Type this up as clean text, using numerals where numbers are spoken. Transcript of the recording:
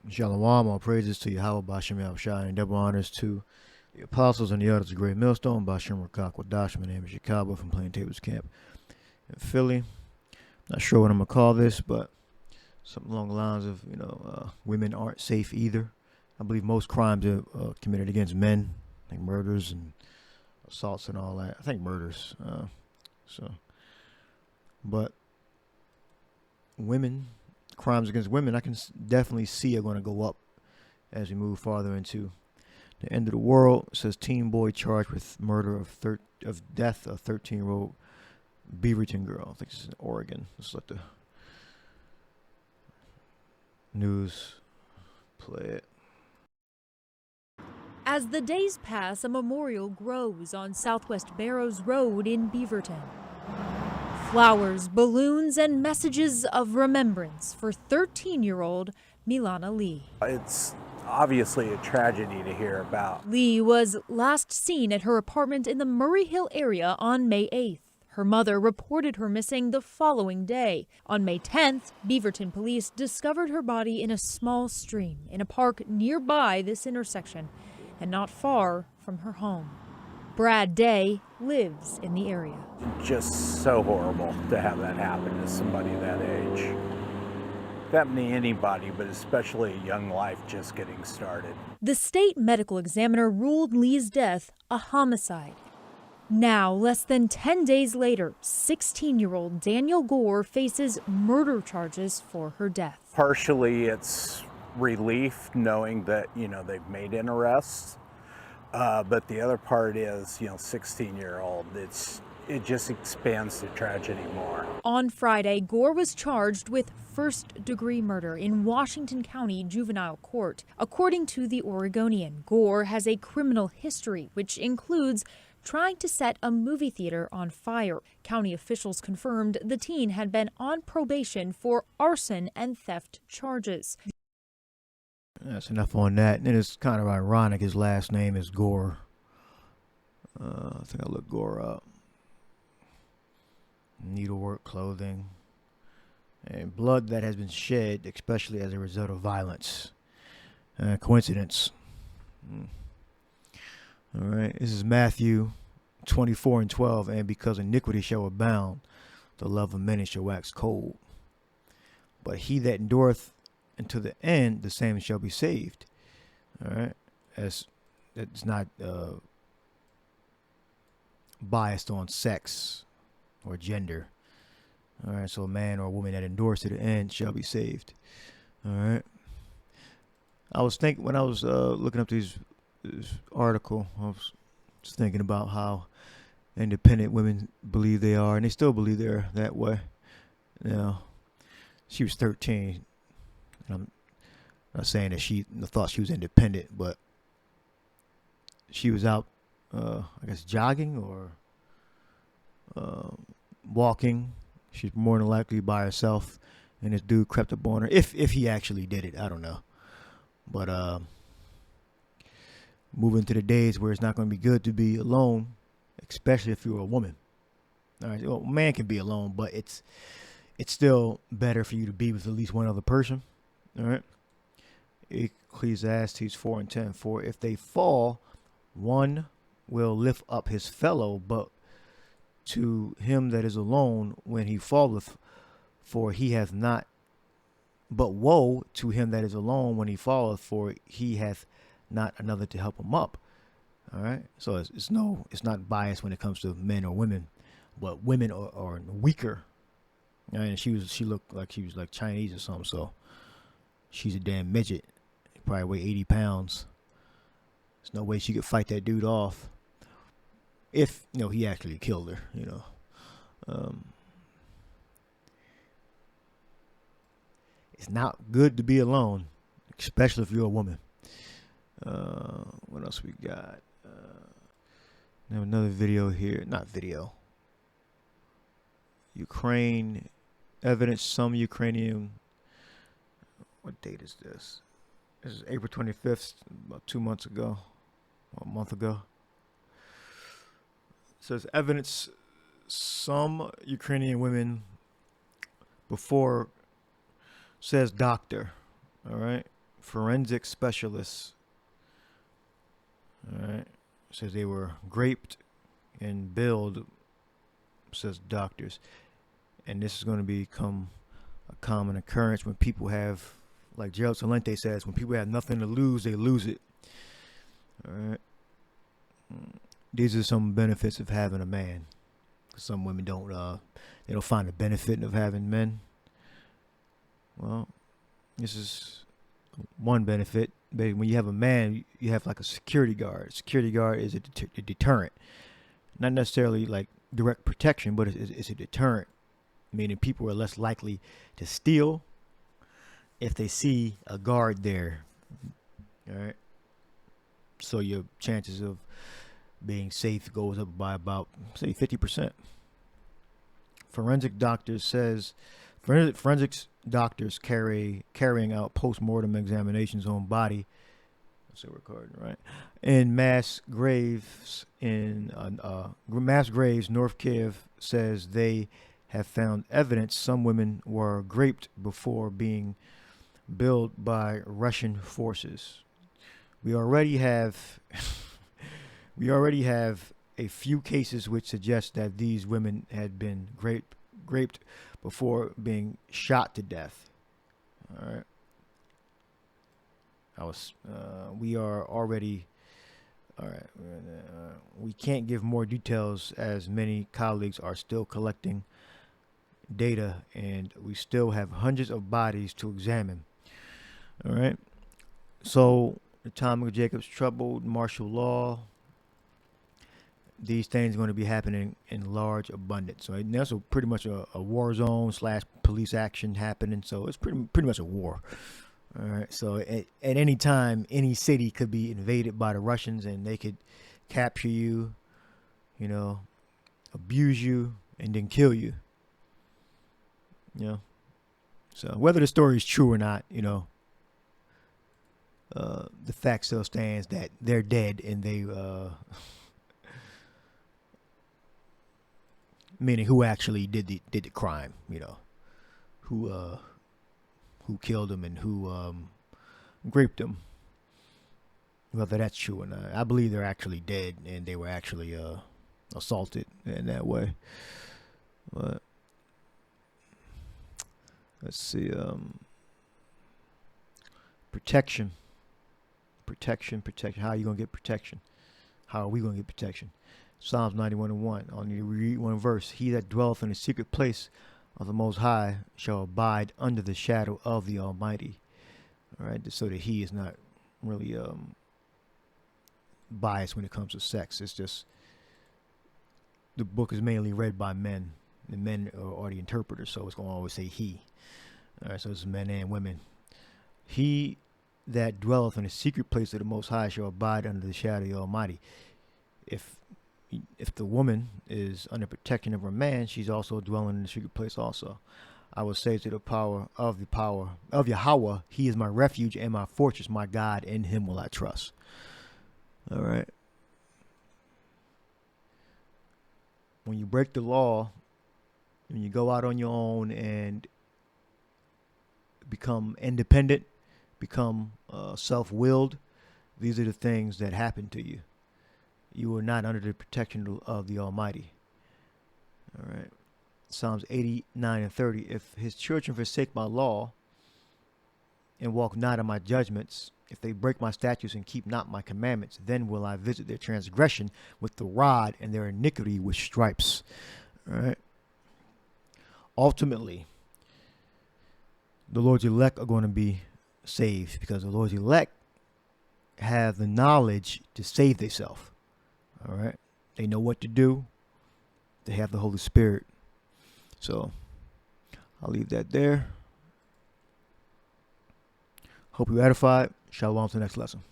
Shalom, all praises to Yahweh, Bashem Yahushua, and double honors to the apostles and the elders of the great millstone, Bashem Rakak Wadash. My name is Yakalba from Plaintables Camp in Philly. Not sure what I'm going to call this, but something along the lines of, women aren't safe either. I believe most crimes are committed against men, like murders and assaults and all that. I think murders. But women, crimes against women, I can definitely see are going to go up as we move farther into the end of the world. It says teen boy charged with murder of death of 13-year-old Beaverton girl. I think this is in Oregon. Let's let the news play it. As the days pass, a memorial grows on Southwest Barrows Road in Beaverton. Flowers, balloons, and messages of remembrance for 13-year-old Milana Lee. It's obviously a tragedy to hear about. Lee was last seen at her apartment in the Murray Hill area on May 8th. Her mother reported her missing the following day. On May 10th, Beaverton police discovered her body in a small stream in a park nearby this intersection and not far from her home. Brad Day lives in the area. Just so horrible to have that happen to somebody that age. That to anybody, but especially a young life just getting started. The state medical examiner ruled Lee's death a homicide. Now, less than 10 days later, 16-year-old Daniel Gore faces murder charges for her death. Partially, it's relief knowing that, they've made an arrest. But the other part is, 16-year-old. It just expands the tragedy more. On Friday, Gore was charged with first-degree murder in Washington County Juvenile Court. According to the Oregonian, Gore has a criminal history, which includes trying to set a movie theater on fire. County officials confirmed the teen had been on probation for arson and theft charges. That's enough on that. And it's kind of ironic. His last name is Gore. I think I'll look Gore up. Needlework, clothing, and blood that has been shed, especially as a result of violence. Coincidence. All right. This is Matthew 24:12. And because iniquity shall abound, the love of many shall wax cold. But he that endureth until the end, the same shall be saved. All right. It's not biased on sex or gender. All right. So a man or a woman that endures to the end shall be saved. All right. I was thinking when I was looking up this article, I was just thinking about how independent women believe they are, and they still believe they're that way. She was 13. I'm not saying that she thought she was independent, but she was out, I guess, jogging or walking. She's more than likely by herself, and this dude crept up on her. If he actually did it, I don't know. But moving to the days where it's not going to be good to be alone, especially if you're a woman. All right, well, man can be alone, but it's still better for you to be with at least one other person. All right. Ecclesiastes 4:10. For if they fall, one will lift up his fellow, but to him that is alone when he falleth, for he hath not. But woe to him that is alone when he falleth, for he hath not another to help him up. All right. So it's not biased when it comes to men or women, but women are weaker. All right? And she looked like she was like Chinese or something. So she's a damn midget. Probably weigh 80 pounds. There's no way she could fight that dude off. If, he actually killed her, It's not good to be alone, especially if you're a woman. What else we got? I have another video here. Not video. Ukraine evidence. Some Ukrainian. What date is this? This is April 25th, about 2 months ago, or a month ago. It says evidence. Some Ukrainian women before, says doctor, all right, forensic specialists, all right, says they were raped and billed, says doctors. And this is going to become a common occurrence when people have, like Gerald Salente says, when people have nothing to lose, they lose it. All right. These are some benefits of having a man. Some women don't find the benefit of having men. Well, this is one benefit. But when you have a man, you have like a security guard. Security guard is a deterrent. Not necessarily like direct protection, but it's a deterrent. Meaning people are less likely to steal if they see a guard there. All right. So your chances of being safe goes up by about, say, 50%. Forensics doctors carrying out post-mortem examinations on body. That's a recording, right? In mass graves North Kiev says they have found evidence some women were raped before being billed by Russian forces. We already have a few cases which suggest that these women had been raped before being shot to death. All right. We are already. All right. We can't give more details as many colleagues are still collecting data, and we still have hundreds of bodies to examine. All right. So the time of Jacob's trouble, martial law. These things are going to be happening in large abundance. So that's pretty much a war zone / police action happening. So it's pretty much a war. All right. So at any time, any city could be invaded by the Russians, and they could capture you, abuse you, and then kill you. So whether the story is true or not, the fact still stands that they're dead, and they meaning who actually did the crime, who killed them and who raped them. Whether that's true or not, I believe they're actually dead and they were actually assaulted in that way. But let's see, protection. How are you gonna get protection? How are we gonna get protection? Psalms 91:1. I'll need to read one verse. He that dwelleth in the secret place of the Most High shall abide under the shadow of the Almighty. All right, so that he is not really biased when it comes to sex. It's just the book is mainly read by men, and men are the interpreters, so it's going to always say he. All right, so it's men and women. He that dwelleth in the secret place of the Most High shall abide under the shadow of the Almighty. If the woman is under protection of her man, she's also dwelling in the secret place also. I will say to the power of Yahweh, he is my refuge and my fortress, my God, in him will I trust. All right. When you break the law, when you go out on your own and become independent, become self-willed, these are the things that happen to you. You are not under the protection of the Almighty. All right. Psalms 89:30. If his children forsake my law and walk not in my judgments, if they break my statutes and keep not my commandments, then will I visit their transgression with the rod and their iniquity with stripes. All right. Ultimately, the Lord's elect are going to be saved because the Lord's elect have the knowledge to save themselves. All right. They know what to do. They have the Holy Spirit. So I'll leave that there. Hope you edified. Shalom to the next lesson.